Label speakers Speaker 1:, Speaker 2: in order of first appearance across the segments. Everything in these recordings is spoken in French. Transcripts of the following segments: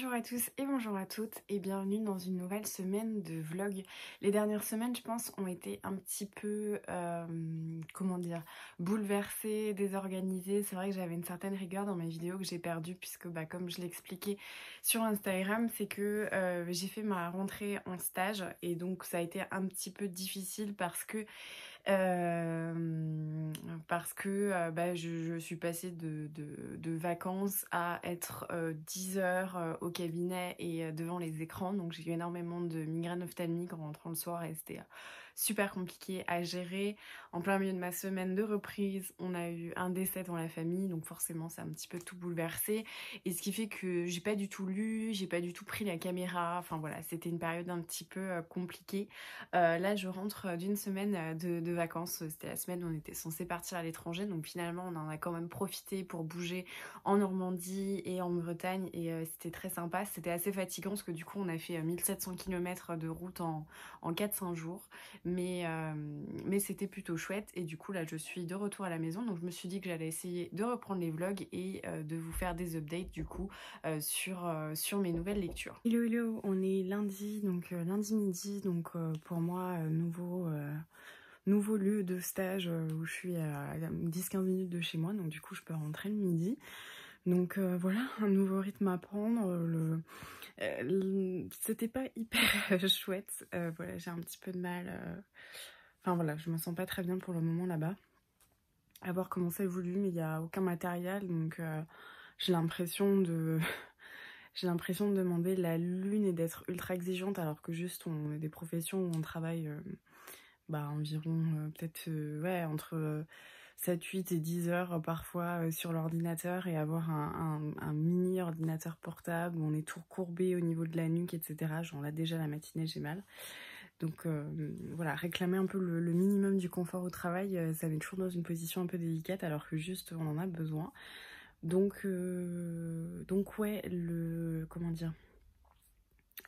Speaker 1: Bonjour à tous et bonjour à toutes et bienvenue dans une nouvelle semaine de vlog. Les dernières semaines, je pense, ont été un petit peu, comment dire, bouleversées, désorganisées. C'est vrai que j'avais une certaine rigueur dans mes vidéos que j'ai perdue puisque, comme je l'expliquais sur Instagram, c'est que j'ai fait ma rentrée en stage et donc ça a été un petit peu difficile parce que je suis passée de vacances à être 10 heures au cabinet et devant les écrans. Donc j'ai eu énormément de migraines ophtalmiques en rentrant le soir et c'était super compliqué à gérer. En plein milieu de ma semaine de reprise, on a eu un décès dans la famille, donc forcément c'est un petit peu tout bouleversé. Et ce qui fait que j'ai pas du tout lu, j'ai pas du tout pris la caméra. Enfin voilà, c'était une période un petit peu compliquée. Là je rentre d'une semaine de vacances. C'était la semaine où on était censé partir à l'étranger, donc finalement on en a quand même profité pour bouger en Normandie et en Bretagne et c'était très sympa. C'était assez fatigant parce que du coup on a fait 1700 km de route en 4-5 jours, mais c'était plutôt chouette. Et du coup là je suis de retour à la maison, donc je me suis dit que j'allais essayer de reprendre les vlogs et de vous faire des updates du coup sur mes nouvelles lectures. Hello hello, on est lundi, donc lundi midi, donc pour moi nouveau lieu de stage où je suis à 10-15 minutes de chez moi, donc du coup je peux rentrer le midi. Donc voilà, un nouveau rythme à prendre. C'était pas hyper chouette. Voilà, j'ai un petit peu de mal. Enfin voilà, je me sens pas très bien pour le moment là-bas. À voir comment ça évolue, mais il n'y a aucun matériel, donc j'ai l'impression de j'ai l'impression de demander la lune et d'être ultra exigeante, alors que juste on a des professions où on travaille environ peut-être ouais, entre 7, 8 et 10 heures parfois sur l'ordinateur, et avoir un mini ordinateur portable où on est tout courbé au niveau de la nuque, etc. Genre là déjà la matinée j'ai mal. Donc voilà, réclamer un peu le minimum du confort au travail, ça met toujours dans une position un peu délicate alors que juste on en a besoin. Donc ouais, comment dire,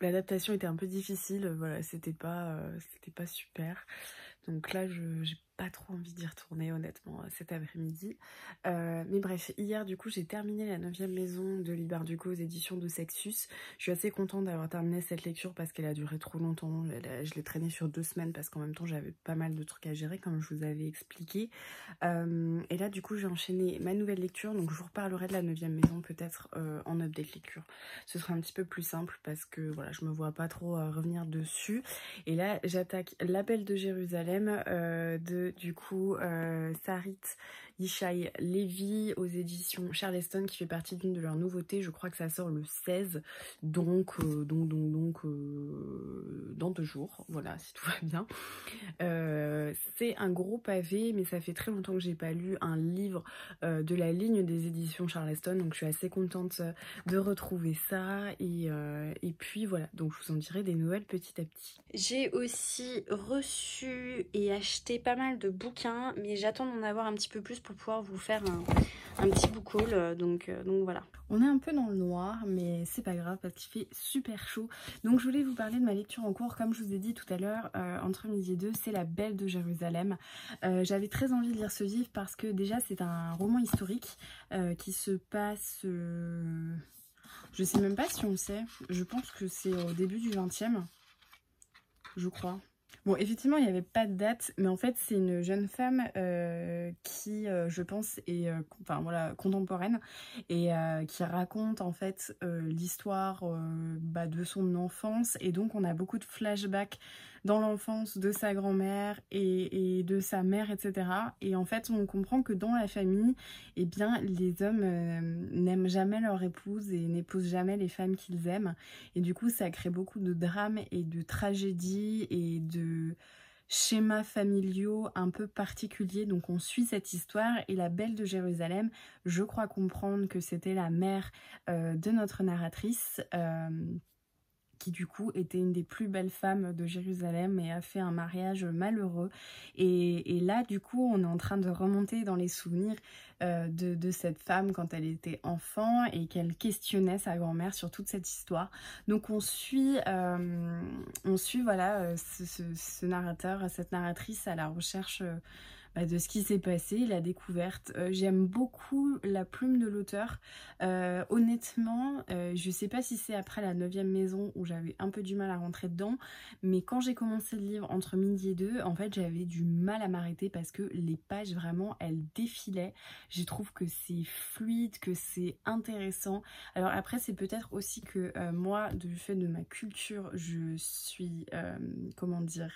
Speaker 1: l'adaptation était un peu difficile, voilà, c'était pas super. Donc là, j'ai pas trop envie d'y retourner honnêtement cet après-midi. Mais bref, hier du coup j'ai terminé la 9e maison de Louis Bardugo aux éditions de Sexus. Je suis assez contente d'avoir terminé cette lecture parce qu'elle a duré trop longtemps. Je l'ai traînée sur 2 semaines parce qu'en même temps j'avais pas mal de trucs à gérer comme je vous avais expliqué. Et là du coup j'ai enchaîné ma nouvelle lecture, donc je vous reparlerai de la 9e maison peut-être en update lecture. Ce sera un petit peu plus simple parce que voilà, je me vois pas trop revenir dessus. Et là j'attaque L'appel de Jérusalem de du coup Sarit Yishai Levi aux éditions Charleston, qui fait partie d'une de leurs nouveautés. Je crois que ça sort le 16, donc dans 2 jours, voilà, si tout va bien. C'est un gros pavé, mais ça fait très longtemps que j'ai pas lu un livre de la ligne des éditions Charleston, donc je suis assez contente de retrouver ça. Et puis voilà, donc je vous en dirai des nouvelles petit à petit. J'ai aussi reçu et acheté pas mal de bouquins, mais j'attends d'en avoir un petit peu plus pour pouvoir vous faire un petit book haul, donc voilà. On est un peu dans le noir, mais c'est pas grave parce qu'il fait super chaud. Donc je voulais vous parler de ma lecture en cours, comme je vous ai dit tout à l'heure, entre midi et 2, c'est La Belle de Jérusalem. J'avais très envie de lire ce livre parce que déjà c'est un roman historique qui se passe... je sais même pas si on le sait, je pense que c'est au début du 20e, je crois. Bon, effectivement, il n'y avait pas de date, mais en fait, c'est une jeune femme qui, je pense, est contemporaine et qui raconte en fait l'histoire de son enfance. Et donc, on a beaucoup de flashbacks dans l'enfance de sa grand-mère et de sa mère, etc. Et en fait, on comprend que dans la famille, eh bien, les hommes n'aiment jamais leur épouse et n'épousent jamais les femmes qu'ils aiment. Et du coup, ça crée beaucoup de drames et de tragédies et de schémas familiaux un peu particuliers. Donc on suit cette histoire, et La Belle de Jérusalem, je crois comprendre que c'était la mère de notre narratrice, qui du coup était une des plus belles femmes de Jérusalem et a fait un mariage malheureux. Et là du coup on est en train de remonter dans les souvenirs de cette femme quand elle était enfant et qu'elle questionnait sa grand-mère sur toute cette histoire. Donc on suit voilà ce narrateur, cette narratrice à la recherche de ce qui s'est passé, la découverte. J'aime beaucoup la plume de l'auteur. Honnêtement, je sais pas si c'est après la 9e maison où j'avais un peu du mal à rentrer dedans, mais quand j'ai commencé le livre entre midi et 2, en fait j'avais du mal à m'arrêter parce que les pages vraiment elles défilaient. Je trouve que c'est fluide, que c'est intéressant. Alors après c'est peut-être aussi que moi, du fait de ma culture, je suis, comment dire,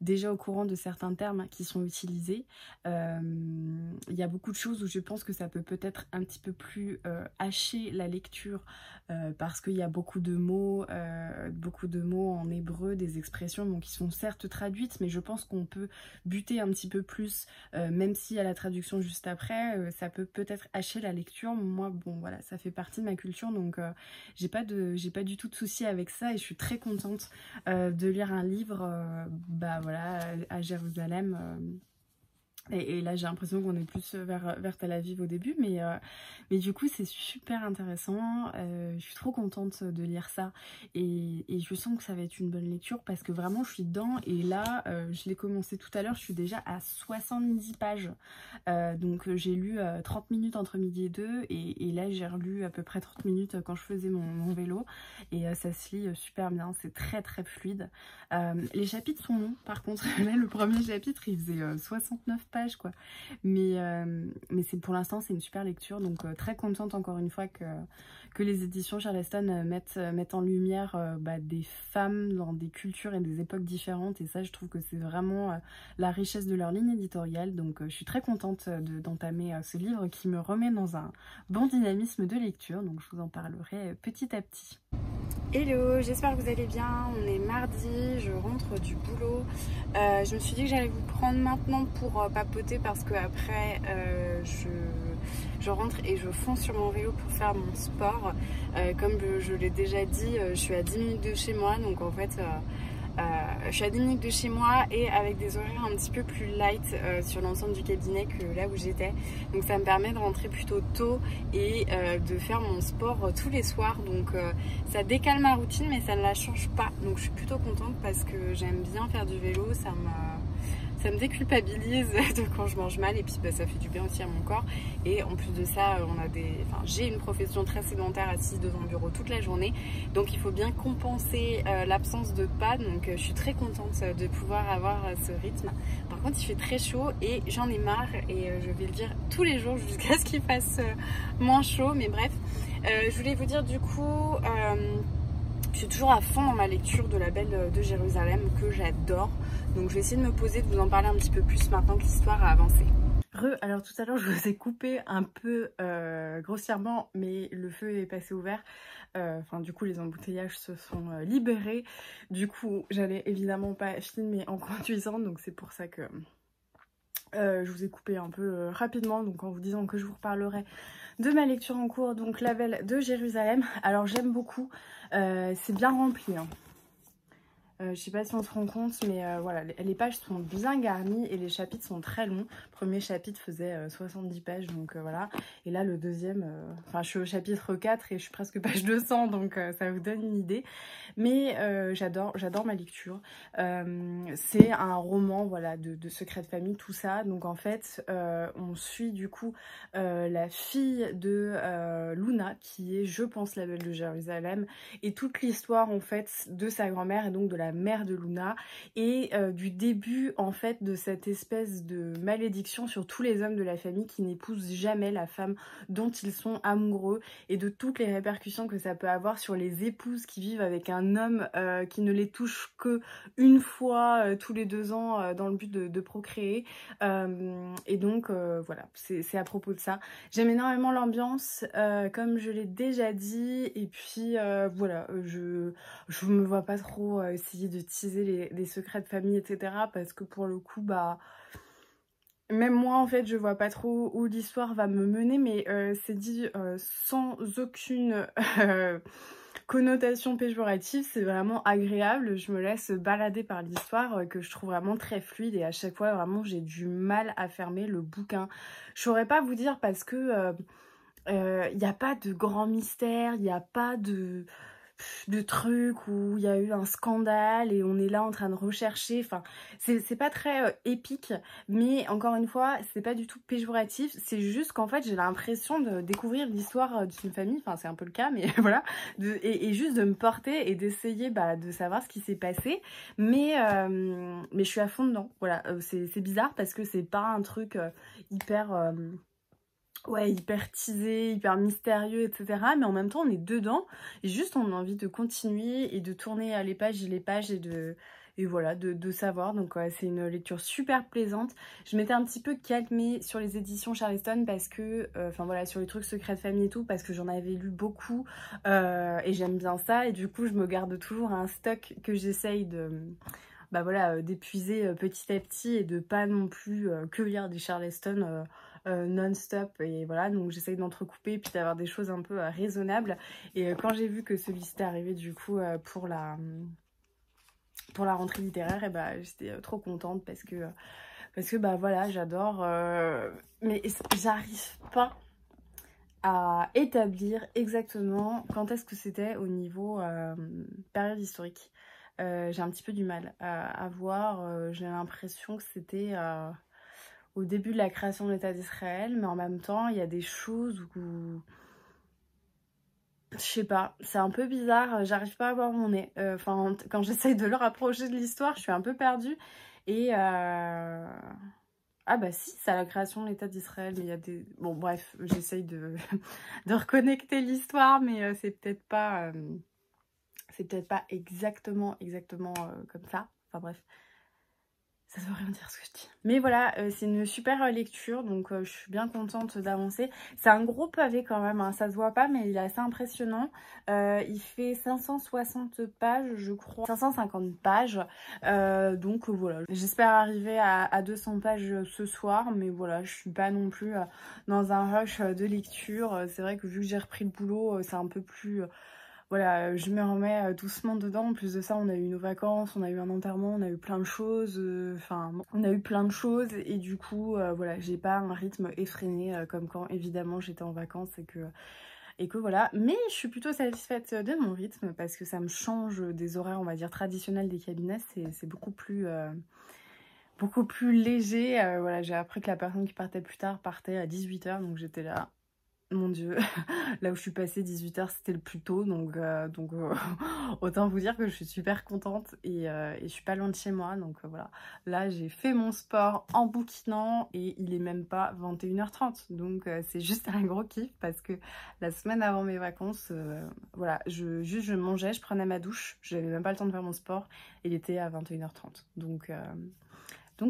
Speaker 1: déjà au courant de certains termes qui sont utilisés. Il y a beaucoup de choses où je pense que ça peut peut-être un petit peu plus hacher la lecture parce qu'il y a beaucoup de mots en hébreu, des expressions bon, qui sont certes traduites, mais je pense qu'on peut buter un petit peu plus, même s'il y a la traduction juste après, ça peut peut-être hacher la lecture. Moi, bon voilà, ça fait partie de ma culture, donc j'ai pas du tout de souci avec ça et je suis très contente de lire un livre voilà, à Jérusalem. Et là j'ai l'impression qu'on est plus vers Tel Aviv au début, mais du coup c'est super intéressant, je suis trop contente de lire ça et je sens que ça va être une bonne lecture parce que vraiment je suis dedans et là je l'ai commencé tout à l'heure, je suis déjà à 70 pages, donc j'ai lu 30 minutes entre midi et 2 et là j'ai relu à peu près 30 minutes quand je faisais mon vélo et ça se lit super bien, c'est très très fluide. Les chapitres sont longs par contre, là le premier chapitre il faisait 69 pages quoi, mais c'est pour l'instant c'est une super lecture, donc très contente encore une fois que les éditions Charleston mettent en lumière des femmes dans des cultures et des époques différentes, et ça je trouve que c'est vraiment la richesse de leur ligne éditoriale, donc je suis très contente d'entamer ce livre qui me remet dans un bon dynamisme de lecture, donc je vous en parlerai petit à petit. Hello, j'espère que vous allez bien, on est mardi, je rentre du boulot. Je me suis dit que j'allais vous prendre maintenant pour papoter parce que après je rentre et je fonce sur mon vélo pour faire mon sport. Comme je l'ai déjà dit, je suis à 10 minutes de chez moi, donc en fait je suis à 10 minutes de chez moi et avec des horaires un petit peu plus light sur l'ensemble du cabinet que là où j'étais, donc ça me permet de rentrer plutôt tôt et de faire mon sport tous les soirs, donc ça décale ma routine mais ça ne la change pas, donc je suis plutôt contente parce que j'aime bien faire du vélo, ça me déculpabilise de quand je mange mal et puis ça fait du bien aussi à mon corps. Et en plus de ça, j'ai une profession très sédentaire assise devant le bureau toute la journée, donc il faut bien compenser l'absence de pas, donc je suis très contente de pouvoir avoir ce rythme. Par contre il fait très chaud et j'en ai marre et je vais le dire tous les jours jusqu'à ce qu'il fasse moins chaud, mais bref. Je voulais vous dire du coup, je suis toujours à fond dans ma lecture de La Belle de Jérusalem que j'adore. Donc je vais essayer de me poser, de vous en parler un petit peu plus maintenant que l'histoire a avancé. Alors tout à l'heure je vous ai coupé un peu grossièrement, mais le feu est passé au vert. Du coup les embouteillages se sont libérés. Du coup j'allais évidemment pas filmer en conduisant, donc c'est pour ça que je vous ai coupé un peu rapidement, donc en vous disant que je vous reparlerai de ma lecture en cours, donc La Belle de Jérusalem. Alors j'aime beaucoup, c'est bien rempli, hein. Je sais pas si on se rend compte, mais voilà, les pages sont bien garnies et les chapitres sont très longs. Le premier chapitre faisait 70 pages, donc voilà. Et là, le deuxième, je suis au chapitre 4 et je suis presque page 200, donc ça vous donne une idée. Mais j'adore ma lecture. C'est un roman, voilà, de secret de famille, tout ça. Donc en fait, on suit du coup la fille de Luna, qui est, je pense, la Belle de Jérusalem, et toute l'histoire en fait de sa grand-mère et donc de la mère de Luna et du début en fait de cette espèce de malédiction sur tous les hommes de la famille qui n'épousent jamais la femme dont ils sont amoureux et de toutes les répercussions que ça peut avoir sur les épouses qui vivent avec un homme qui ne les touche que une fois tous les 2 ans dans le but de procréer, et donc voilà, c'est à propos de ça. J'aime énormément l'ambiance, comme je l'ai déjà dit, et puis voilà, je me vois pas trop essayer de teaser les secrets de famille, etc. parce que pour le coup, même moi en fait je vois pas trop où l'histoire va me mener, mais c'est dit sans aucune connotation péjorative, c'est vraiment agréable, je me laisse balader par l'histoire que je trouve vraiment très fluide et à chaque fois vraiment j'ai du mal à fermer le bouquin. Je saurais pas vous dire parce que il n'y a pas de grand mystère, il n'y a pas de... de trucs où il y a eu un scandale et on est là en train de rechercher. Enfin, c'est pas très épique, mais encore une fois, c'est pas du tout péjoratif. C'est juste qu'en fait, j'ai l'impression de découvrir l'histoire d'une famille. Enfin, c'est un peu le cas, mais voilà. Et juste de me porter et d'essayer de savoir ce qui s'est passé. Mais je suis à fond dedans. Voilà, c'est bizarre parce que c'est pas un truc hyper... ouais, hyper teasé, hyper mystérieux, etc. Mais en même temps, on est dedans. Et juste, on a envie de continuer et de tourner les pages et voilà, de savoir. Donc, ouais, c'est une lecture super plaisante. Je m'étais un petit peu calmée sur les éditions Charleston parce que, enfin voilà, sur les trucs secrets de famille et tout, parce que j'en avais lu beaucoup et j'aime bien ça. Et du coup, je me garde toujours un stock que j'essaye voilà, d'épuiser petit à petit et de pas non plus que lire des Charleston non-stop. Et voilà, donc j'essaye d'entrecouper et puis d'avoir des choses un peu raisonnables. Et quand j'ai vu que celui-ci était arrivé du coup pour la rentrée littéraire, et j'étais trop contente parce que voilà, j'adore. Mais j'arrive pas à établir exactement quand est-ce que c'était au niveau période historique. J'ai un petit peu du mal à voir. J'ai l'impression que c'était au début de la création de l'État d'Israël, mais en même temps, il y a des choses où... Je sais pas, c'est un peu bizarre, j'arrive pas à voir où on est. Enfin, quand j'essaye de le rapprocher de l'histoire, je suis un peu perdue. Et... Ah bah si, c'est à la création de l'État d'Israël, mais il y a des... Bon bref, j'essaye de, de reconnecter l'histoire, mais c'est peut-être pas exactement comme ça. Enfin bref, ça veut rien dire ce que je dis. Mais voilà, c'est une super lecture, donc je suis bien contente d'avancer. C'est un gros pavé quand même, hein, ça se voit pas, mais il est assez impressionnant. Il fait 560 pages, je crois, 550 pages. Donc voilà, j'espère arriver à 200 pages ce soir, mais voilà, je suis pas non plus dans un rush de lecture. C'est vrai que vu que j'ai repris le boulot, c'est un peu plus... Voilà, je me remets doucement dedans. En plus de ça, on a eu nos vacances, on a eu un enterrement, on a eu plein de choses. Enfin, on a eu plein de choses et du coup, voilà, j'ai pas un rythme effréné comme quand évidemment j'étais en vacances et que voilà. Mais je suis plutôt satisfaite de mon rythme parce que ça me change des horaires, on va dire, traditionnels des cabinets. C'est beaucoup plus léger. Voilà, j'ai appris que la personne qui partait plus tard partait à 18h, donc j'étais là. Mon Dieu, là où je suis passée 18h c'était le plus tôt, donc autant vous dire que je suis super contente et je suis pas loin de chez moi, donc voilà. Là j'ai fait mon sport en bouquinant et il est même pas 21h30, donc c'est juste un gros kiff parce que la semaine avant mes vacances, voilà, je mangeais, je prenais ma douche, j'avais même pas le temps de faire mon sport et il était à 21h30, donc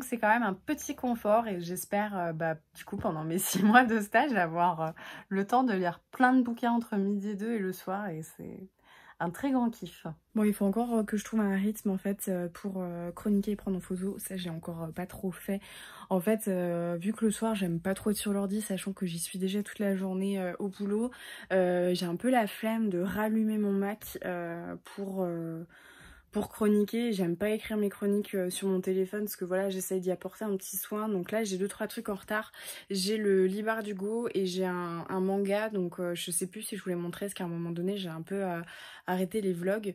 Speaker 1: c'est quand même un petit confort et j'espère du coup pendant mes 6 mois de stage avoir le temps de lire plein de bouquins entre midi et 2 et le soir et c'est un très grand kiff. Bon, il faut encore que je trouve un rythme en fait pour chroniquer et prendre en photo, ça j'ai encore pas trop fait. En fait, vu que le soir j'aime pas trop être sur l'ordi, sachant que j'y suis déjà toute la journée au boulot, j'ai un peu la flemme de rallumer mon Mac pour chroniquer. J'aime pas écrire mes chroniques sur mon téléphone parce que voilà, j'essaye d'y apporter un petit soin. Donc là, j'ai 2-3 trucs en retard. J'ai le Libar d'Hugo et j'ai un manga. Donc je sais plus si je voulais montrer parce qu'à un moment donné, j'ai un peu arrêté les vlogs.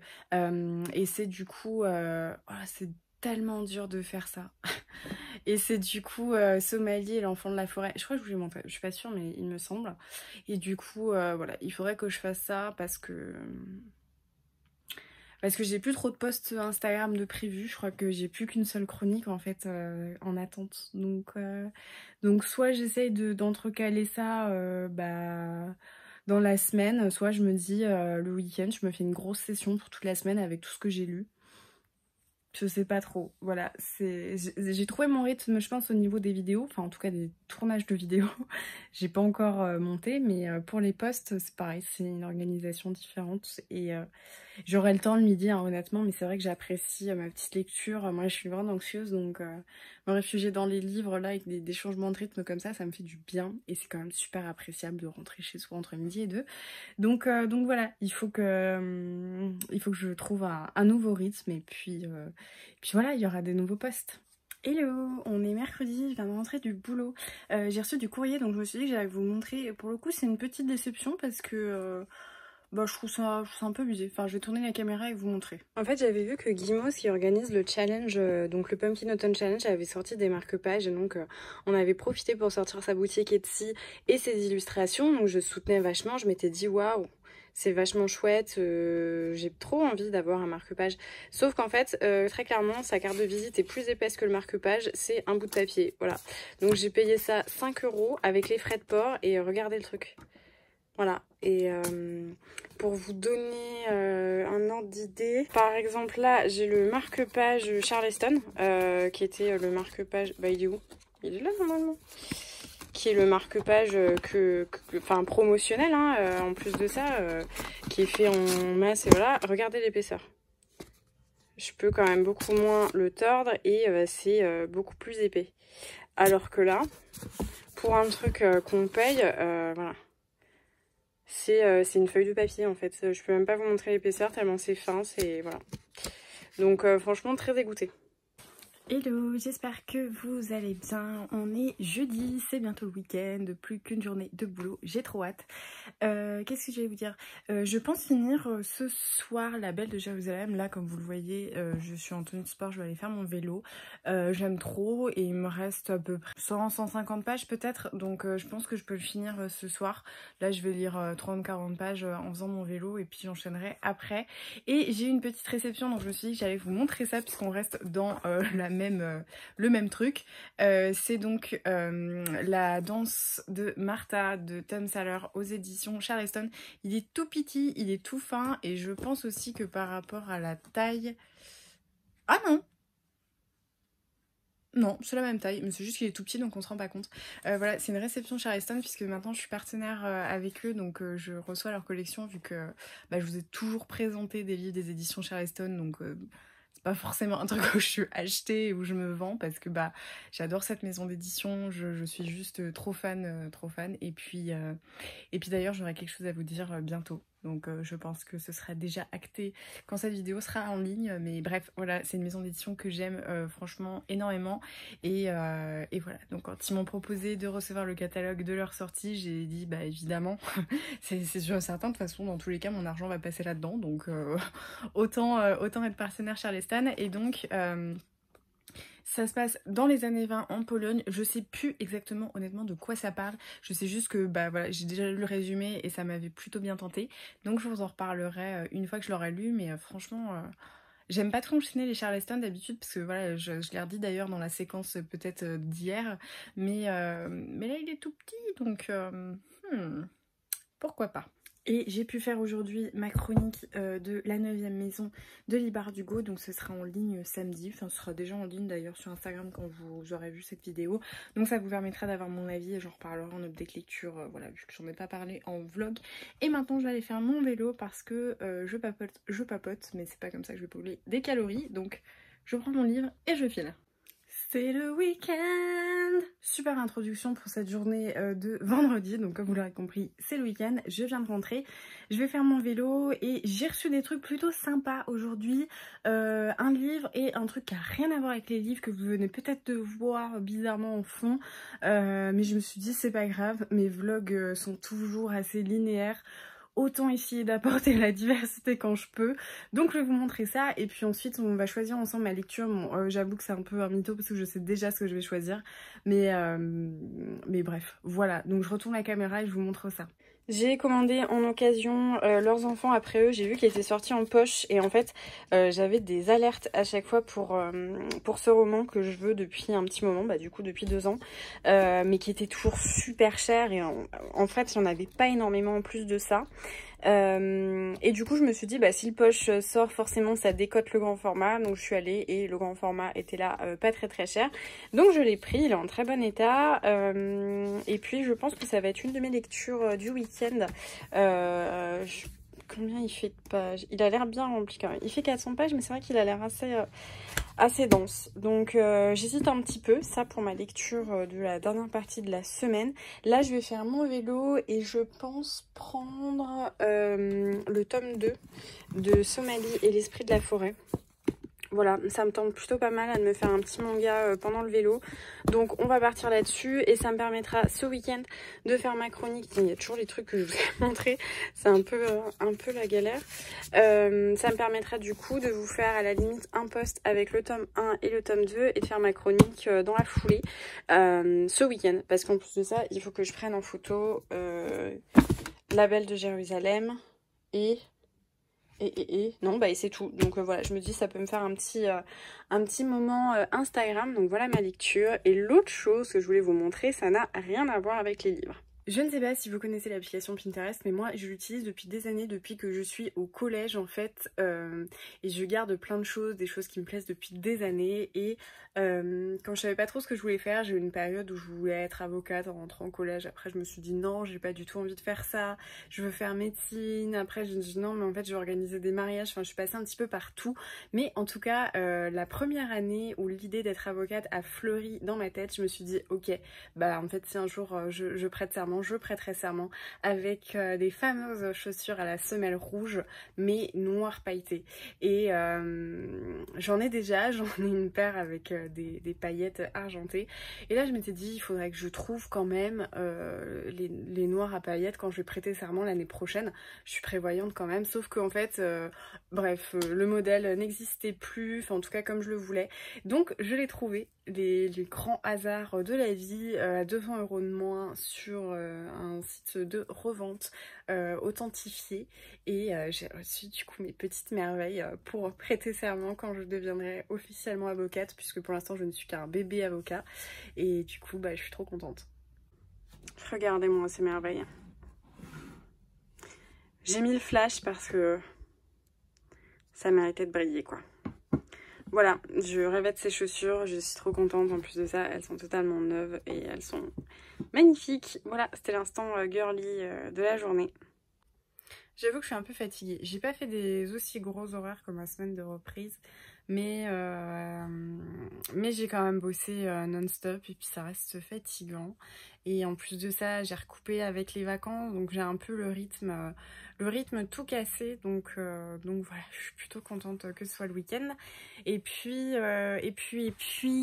Speaker 1: Et c'est du coup... c'est tellement dur de faire ça. Et c'est du coup Somalie et l'enfant de la forêt. Je crois que je vous l'ai montré. Je suis pas sûre, mais il me semble. Et du coup, voilà, il faudrait que je fasse ça parce que j'ai plus trop de posts Instagram de prévus. Je crois que j'ai plus qu'une seule chronique en fait en attente. Donc soit j'essaye d'entrecaler ça dans la semaine, soit je me dis le week-end, je me fais une grosse session pour toute la semaine avec tout ce que j'ai lu. Je sais pas trop, voilà, j'ai trouvé mon rythme je pense au niveau des vidéos, enfin en tout cas des tournages de vidéos. J'ai pas encore monté, mais pour les posts c'est pareil, c'est une organisation différente et j'aurai le temps le midi hein, honnêtement, mais c'est vrai que j'apprécie ma petite lecture. Moi je suis une grande anxieuse, donc me réfugier dans les livres là avec des changements de rythme comme ça me fait du bien et c'est quand même super appréciable de rentrer chez soi entre midi et 2. Donc voilà, il faut que je trouve un nouveau rythme et puis voilà, il y aura des nouveaux posts. Hello, on est mercredi, je viens de rentrer du boulot. J'ai reçu du courrier donc je me suis dit que j'allais vous montrer. Pour le coup c'est une petite déception parce que bah, je trouve ça un peu abusé. Enfin, je vais tourner la caméra et vous montrer.
Speaker 2: En fait, j'avais vu que Guimauve, qui organise le challenge, donc le Pumpkin Autumn Challenge, avait sorti des marque-pages. Donc, on avait profité pour sortir sa boutique Etsy et ses illustrations. Donc, je soutenais vachement. Je m'étais dit, waouh, c'est vachement chouette. J'ai trop envie d'avoir un marque-page. Sauf qu'en fait, très clairement, sa carte de visite est plus épaisse que le marque-page. C'est un bout de papier. Voilà. Donc, j'ai payé ça 5 € avec les frais de port. Et regardez le truc. Voilà, et pour vous donner un ordre d'idée, par exemple là j'ai le marque-page Charleston, qui était le marque-page, bah il est où? Il est là normalement. Qui est le marque-page enfin promotionnel, hein, en plus de ça, qui est fait en masse, et voilà, regardez l'épaisseur. Je peux quand même beaucoup moins le tordre et c'est beaucoup plus épais. Alors que là, pour un truc qu'on paye, voilà. C'est une feuille de papier en fait. Je peux même pas vous montrer l'épaisseur tellement c'est fin, c'est voilà. Donc franchement très dégoûtée.
Speaker 1: Hello, j'espère que vous allez bien. On est jeudi, c'est bientôt le week-end, plus qu'une journée de boulot, j'ai trop hâte. Qu'est-ce que je vais vous dire? Je pense finir ce soir la Belle de Jérusalem. Là, comme vous le voyez, je suis en tenue de sport, je vais aller faire mon vélo. J'aime trop et il me reste à peu près 100-150 pages peut-être. Donc je pense que je peux le finir ce soir. Là, je vais lire 30-40 pages en faisant mon vélo et puis j'enchaînerai après. Et j'ai eu une petite réception, donc je me suis dit que j'allais vous montrer ça puisqu'on reste dans le même truc. C'est donc la danse de Martha de Tom Saller aux éditions Charleston. Il est tout petit, il est tout fin et je pense aussi que par rapport à la taille... Ah non! Non, c'est la même taille, mais c'est juste qu'il est tout petit donc on se rend pas compte. Voilà, c'est une réception Charleston puisque maintenant je suis partenaire avec eux, donc je reçois leur collection vu que je vous ai toujours présenté des livres des éditions Charleston, donc c'est pas forcément un truc où je suis achetée et où je me vends parce que j'adore cette maison d'édition, je suis juste trop fan. Et puis d'ailleurs j'aurai quelque chose à vous dire bientôt. Donc je pense que ce sera déjà acté quand cette vidéo sera en ligne. Mais bref, voilà, c'est une maison d'édition que j'aime franchement énormément. Et voilà, donc quand ils m'ont proposé de recevoir le catalogue de leur sortie, j'ai dit évidemment, c'est sûr et certain. De toute façon, dans tous les cas, mon argent va passer là-dedans. Donc autant être partenaire Charleston. Et donc... ça se passe dans les années 20 en Pologne. Je sais plus exactement honnêtement de quoi ça parle. Je sais juste que voilà, j'ai déjà lu le résumé et ça m'avait plutôt bien tenté. Donc je vous en reparlerai une fois que je l'aurai lu. Mais franchement, j'aime pas trop enchaîner les Charleston d'habitude parce que voilà, je l'ai redit d'ailleurs dans la séquence peut-être d'hier. Mais là il est tout petit donc pourquoi pas. Et j'ai pu faire aujourd'hui ma chronique de la 9e maison de Libar d'Hugo. Donc ce sera en ligne samedi. Enfin ce sera déjà en ligne d'ailleurs sur Instagram quand vous aurez vu cette vidéo. Donc ça vous permettra d'avoir mon avis et j'en reparlerai en update lecture. Voilà, vu que j'en ai pas parlé en vlog. Et maintenant je vais aller faire mon vélo parce que je papote. Mais c'est pas comme ça que je vais brûler des calories. Donc je prends mon livre et je file. C'est le week-end! Super introduction pour cette journée de vendredi. Donc comme vous l'aurez compris, c'est le week-end. Je viens de rentrer. Je vais faire mon vélo et j'ai reçu des trucs plutôt sympas aujourd'hui. Un livre et un truc qui n'a rien à voir avec les livres que vous venez peut-être de voir bizarrement en fond. Mais je me suis dit c'est pas grave. Mes vlogs sont toujours assez linéaires. Autant essayer d'apporter la diversité quand je peux. Donc je vais vous montrer ça et puis ensuite on va choisir ensemble ma lecture. Bon, j'avoue que c'est un peu un mytho parce que je sais déjà ce que je vais choisir. Mais bref, voilà. Donc je retourne la caméra et je vous montre ça.
Speaker 2: J'ai commandé en occasion Leurs enfants après eux, j'ai vu qu'il était sorti en poche et en fait j'avais des alertes à chaque fois pour ce roman que je veux depuis un petit moment, du coup depuis 2 ans, mais qui était toujours super cher et en fait il n'y en avait pas énormément en plus de ça. Et du coup je me suis dit si le poche sort forcément ça décote le grand format, donc je suis allée et le grand format était là pas très cher, donc je l'ai pris, il est en très bon état et puis je pense que ça va être une de mes lectures du week-end. Combien il fait de pages? Il a l'air bien rempli quand même, il fait 400 pages mais c'est vrai qu'il a l'air assez dense. Donc j'hésite un petit peu, ça pour ma lecture de la dernière partie de la semaine. Là je vais faire mon vélo et je pense prendre le tome 2 de Somalie et l'esprit de la forêt. Voilà, ça me tente plutôt pas mal de me faire un petit manga pendant le vélo. Donc on va partir là-dessus et ça me permettra ce week-end de faire ma chronique. Il y a toujours les trucs que je vous ai montrés, c'est un peu la galère. Ça me permettra du coup de vous faire à la limite un post avec le tome 1 et le tome 2 et de faire ma chronique dans la foulée ce week-end. Parce qu'en plus de ça, il faut que je prenne en photo la Belle de Jérusalem et non bah et c'est tout. Donc voilà, je me dis ça peut me faire un petit moment Instagram. Donc voilà ma lecture. Et l'autre chose que je voulais vous montrer, ça n'a rien à voir avec les livres. Je ne sais pas si vous connaissez l'application Pinterest, mais moi je l'utilise depuis des années, depuis que je suis au collège en fait, et je garde plein de choses, des choses qui me plaisent depuis des années, et quand je savais pas trop ce que je voulais faire, j'ai eu une période où je voulais être avocate en rentrant au collège. Après je me suis dit non, j'ai pas du tout envie de faire ça, je veux faire médecine. Après je me suis dit non, mais en fait je vais organiser des mariages. Enfin je suis passée un petit peu partout, mais en tout cas la première année où l'idée d'être avocate a fleuri dans ma tête, je me suis dit ok, bah en fait si un jour je prête serment, je prêterai serment avec des fameuses chaussures à la semelle rouge mais noir pailleté. Et j'en ai déjà, j'en ai une paire avec des paillettes argentées. Et là je m'étais dit il faudrait que je trouve quand même les noirs à paillettes quand je vais prêter serment l'année prochaine. Je suis prévoyante quand même, sauf qu'en fait bref, le modèle n'existait plus, enfin en tout cas comme je le voulais. Donc je l'ai trouvé, les grands hasards de la vie, à 200 € de moins sur un site de revente authentifié, et j'ai reçu du coup mes petites merveilles pour prêter serment quand je deviendrai officiellement avocate, puisque pour l'instant je ne suis qu'un bébé avocat, et du coup bah je suis trop contente. Regardez-moi ces merveilles. J'ai mis le flash parce que ça méritait de briller quoi. Voilà, je rêvais de ces chaussures, je suis trop contente. En plus de ça, elles sont totalement neuves et elles sont magnifiques. Voilà, c'était l'instant girly de la journée. J'avoue que je suis un peu fatiguée. J'ai pas fait des aussi gros horaires comme la semaine de reprise, mais j'ai quand même bossé non-stop et puis ça reste fatigant. Et en plus de ça, j'ai recoupé avec les vacances, donc j'ai un peu le rythme tout cassé. Donc voilà, je suis plutôt contente que ce soit le week-end. Et puis,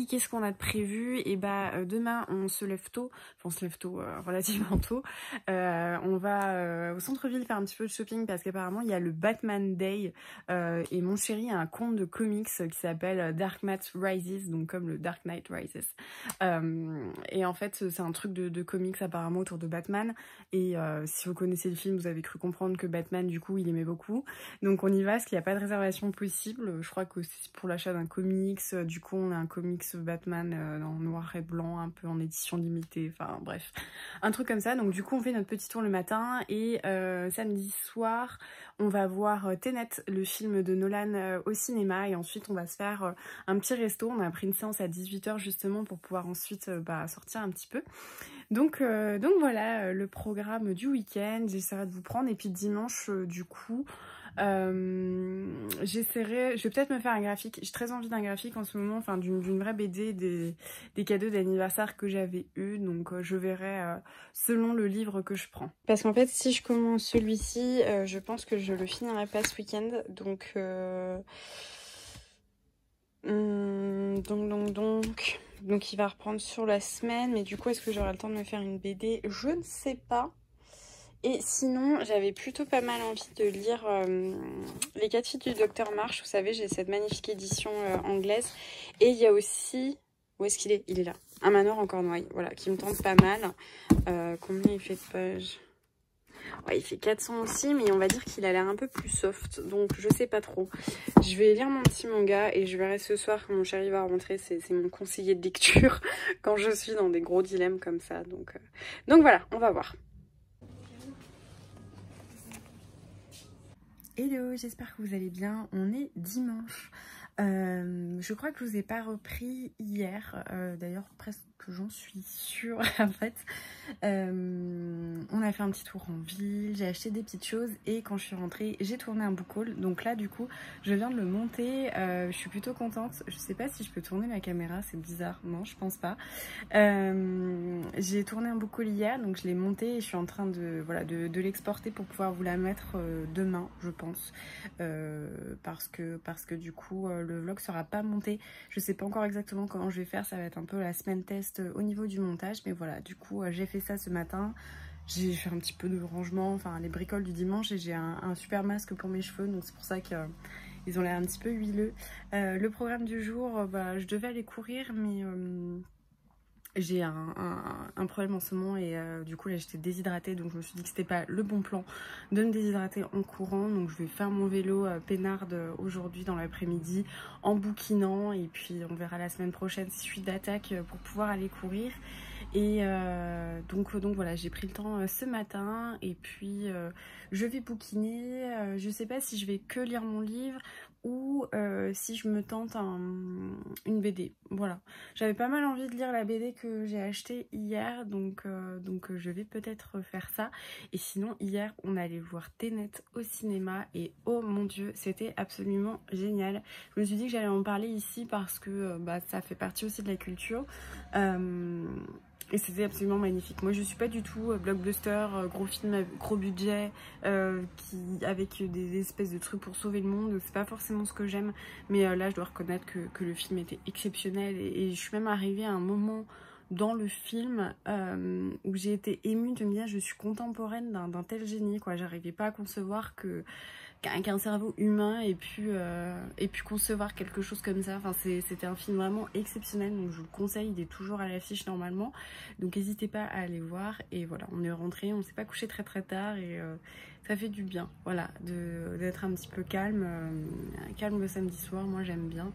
Speaker 2: qu'est-ce qu'on a de prévu? Et bah demain on se lève tôt, enfin on se lève tôt, relativement tôt. On va au centre-ville faire un petit peu de shopping parce qu'apparemment il y a le Batman Day et mon chéri a un compte de comics qui s'appelle Dark Knight Rises, donc comme le Dark Knight Rises. Et en fait c'est un truc de comics apparemment autour de Batman, et si vous connaissez le film vous avez cru comprendre que Batman du coup il aimait beaucoup, donc on y va parce qu'il n'y a pas de réservation possible. Je crois que c'est pour l'achat d'un comics, du coup on a un comics Batman en noir et blanc, un peu en édition limitée, enfin bref, un truc comme ça. Donc du coup on fait notre petit tour le matin, et samedi soir on va voir Tenet, le film de Nolan au cinéma, et ensuite on va se faire un petit resto. On a pris une séance à 18 h justement pour pouvoir ensuite sortir un petit peu. Donc voilà le programme du week-end. J'essaierai de vous prendre, et puis dimanche du coup je vais peut-être me faire un graphique. J'ai très envie d'un graphique en ce moment, enfin d'une vraie BD des cadeaux d'anniversaire que j'avais eu, donc je verrai selon le livre que je prends. Parce qu'en fait si je commence celui-ci, je pense que je le finirai pas ce week-end, donc il va reprendre sur la semaine, mais du coup est-ce que j'aurai le temps de me faire une BD? Je ne sais pas. Et sinon, j'avais plutôt pas mal envie de lire Les 4 filles du Docteur March. Vous savez, j'ai cette magnifique édition anglaise. Et il y a aussi... Où est-ce qu'il est? Il est là. Un manoir en Cornouailles, voilà, qui me tente pas mal. Combien il fait de pages? Ouais, il fait 400 aussi, mais on va dire qu'il a l'air un peu plus soft. Donc, je sais pas trop. Je vais lire mon petit manga et je verrai ce soir quand mon chéri va rentrer. C'est mon conseiller de lecture quand je suis dans des gros dilemmes comme ça. Donc voilà, on va voir. Hello, j'espère que vous allez bien. On est dimanche. Je crois que je vous ai pas repris hier. D'ailleurs, presque
Speaker 1: que j'en suis sûre en fait. On a fait un petit tour en ville, j'ai acheté des petites choses et quand je suis rentrée j'ai tourné un book haul. Donc là du coup je viens de le monter, je suis plutôt contente. Je sais pas si je peux tourner ma caméra, c'est bizarre, non je pense pas. J'ai tourné un book haul hier, donc je l'ai monté et je suis en train de, voilà, de l'exporter pour pouvoir vous la mettre demain je pense. Parce que du coup le vlog sera pas monté. Je sais pas encore exactement comment je vais faire, ça va être un peu la semaine test au niveau du montage, mais voilà, du coup j'ai fait ça ce matin. J'ai fait un petit peu de rangement, enfin les bricoles du dimanche, et j'ai un super masque pour mes cheveux, donc c'est pour ça que ils ont l'air un petit peu huileux. Le programme du jour, bah, je devais aller courir, mais j'ai un problème en ce moment et du coup là j'étais déshydratée, donc je me suis dit que c'était pas le bon plan de me déshydrater en courant. Donc je vais faire mon vélo peinarde aujourd'hui dans l'après-midi en bouquinant, et puis on verra la semaine prochaine si je suis d'attaque pour pouvoir aller courir. Et donc voilà, j'ai pris le temps ce matin, et puis je vais bouquiner. Je sais pas si je vais que lire mon livre ou si je me tente une BD. Voilà, j'avais pas mal envie de lire la BD que j'ai achetée hier, donc je vais peut-être faire ça. Et sinon hier on allait voir Tenet au cinéma et oh mon dieu c'était absolument génial. Je me suis dit que j'allais en parler ici parce que bah, ça fait partie aussi de la culture. Et c'était absolument magnifique. Moi je suis pas du tout blockbuster, gros film, gros budget, avec des espèces de trucs pour sauver le monde. C'est pas forcément ce que j'aime. Mais là je dois reconnaître que le film était exceptionnel. Et je suis même arrivée à un moment dans le film où j'ai été émue de me dire je suis contemporaine d'un tel génie, quoi. J'arrivais pas à concevoir qu'un cerveau humain ait pu concevoir quelque chose comme ça. Enfin, c'était un film vraiment exceptionnel, donc je vous le conseille, il est toujours à l'affiche normalement, donc n'hésitez pas à aller voir. Et voilà, on est rentré, on s'est pas couché très tard, et ça fait du bien, voilà, d'être un petit peu calme, calme le samedi soir, moi j'aime bien.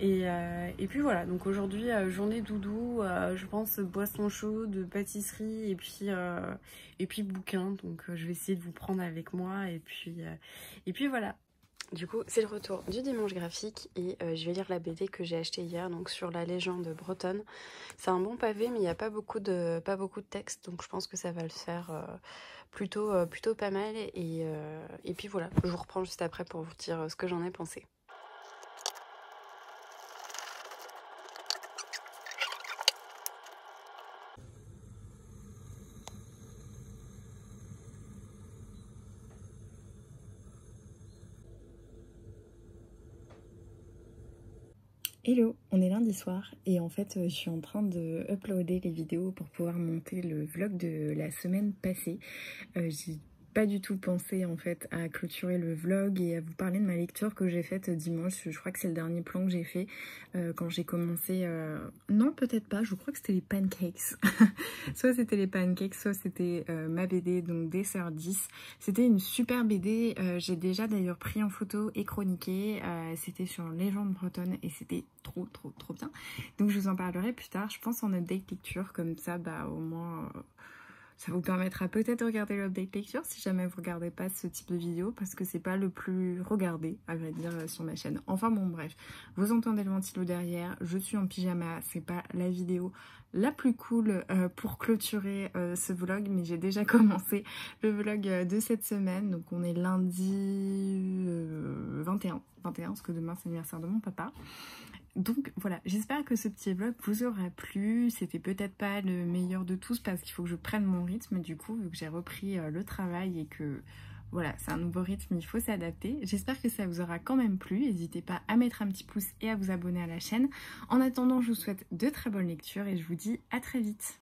Speaker 1: Et puis voilà, donc aujourd'hui journée doudou, je pense boisson chaude, pâtisserie et puis bouquin. Donc je vais essayer de vous prendre avec moi, et puis voilà.
Speaker 2: Du coup, c'est le retour du dimanche graphique et je vais lire la BD que j'ai achetée hier, donc sur la légende bretonne. C'est un bon pavé, mais il n'y a pas beaucoup de texte, donc je pense que ça va le faire plutôt pas mal. Et puis voilà, je vous reprends juste après pour vous dire ce que j'en ai pensé.
Speaker 3: Hello, on est lundi soir et en fait je suis en train de uploader les vidéos pour pouvoir monter le vlog de la semaine passée. J'ai pas du tout pensé en fait à clôturer le vlog et à vous parler de ma lecture que j'ai faite dimanche. Je crois que c'est le dernier plan que j'ai fait quand j'ai commencé... Non, peut-être pas, je crois que c'était les pancakes. Soit c'était les pancakes, soit c'était ma BD, donc des sœurs 10. C'était une super BD, j'ai déjà d'ailleurs pris en photo et chroniqué. C'était sur Légende bretonne et c'était trop bien. Donc je vous en parlerai plus tard, je pense en update lecture, comme ça bah au moins... ça vous permettra peut-être de regarder l'update lecture si jamais vous regardez pas ce type de vidéo, parce que c'est pas le plus regardé à vrai dire sur ma chaîne. Enfin bon bref, vous entendez le ventilo derrière, je suis en pyjama, c'est pas la vidéo la plus cool pour clôturer ce vlog, mais j'ai déjà commencé le vlog de cette semaine. Donc on est lundi 21 parce que demain c'est l'anniversaire de mon papa. Donc voilà, j'espère que ce petit vlog vous aura plu. C'était peut-être pas le meilleur de tous parce qu'il faut que je prenne mon rythme du coup, vu que j'ai repris le travail et que voilà, c'est un nouveau rythme, il faut s'adapter. J'espère que ça vous aura quand même plu. N'hésitez pas à mettre un petit pouce et à vous abonner à la chaîne. En attendant, je vous souhaite de très bonnes lectures et je vous dis à très vite.